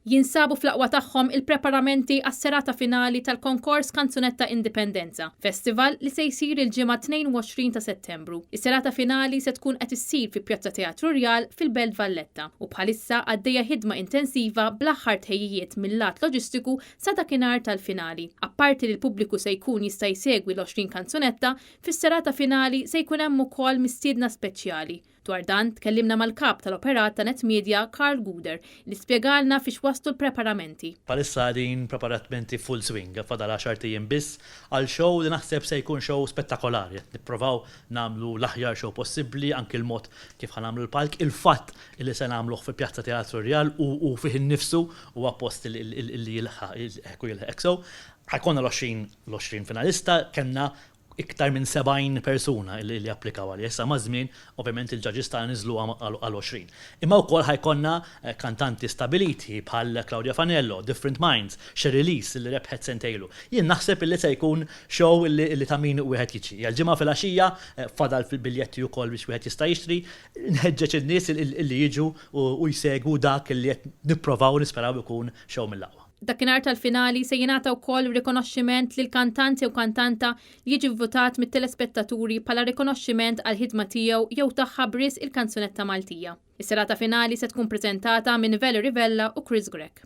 Jinsabu fl-aqwa tagħhom il-preparamenti għas-serata finali tal-konkors Kanzunetta Indipendenza, festival li se jsir il-ġimgħa 22 ta' Settembru. Is-serata finali se tkun qed issir fi Pjazza Teatru Rjal fil-Belt Valletta u bħalissa għaddejja ħidma intensiva bl-aħħar tħejjijiet mill-lat loġistiku sa dakinhar tal-finali. Apparti li l-pubbliku se jkun jista' jsegwi l-20 kanzunetta, fis-serata finali se jkun hemm ukoll mistiedna speċjali. Dwar dan tkellimna mal-kap tal-operat ta' Netmedia Karl Guder li spjegalna fiex waslu l-preparamenti. Palissa din preparamenti full swing, fadal 10 ijiem biss għal show li naħseb se jkun show spettakolari. Nipprovaw nagħmlu l-aħjar show possibbli, anke l-mod kif ħanamlu l-palk, il-fatt li se nagħmluh fil-Pjazza Teatru Rjal u fih innifsu huwa post li jilħaq. So, ħajkonna l-20 finalista, kellna iktar minn 70 persuna li applikaw għalli. Issa mażmin, ovvjament il-ġaġis ta' nizlu għal-20. Imma wkoll ħajkonna kantanti stabiliti bħal Claudia Fanello, Different Minds, Sherry Lees li rebħet sentejlu. Jien naħseb li se jkun show li ta' min wieħed jiġi. Għal-ġimgħa fil-għaxija fadal fil-biljetti wkoll biex wieħed jista' jixtri, nħeġġeġ in-nies li jiġu u jsegwu dak li qed nipprovaw nisperaw ikun show mill-aqwa. Dakinhar tal-finali se jingħata wkoll rikonoxximent lil kantanti u kantanta li jiġi vvutat mit-telespettaturi bħala rikonoxximent għal ħidma tiegħu jew tagħha bris il-kanzunetta Maltija. Is-serata finali se tkun preżentata minn Valerie Rivella u Chris Gregg.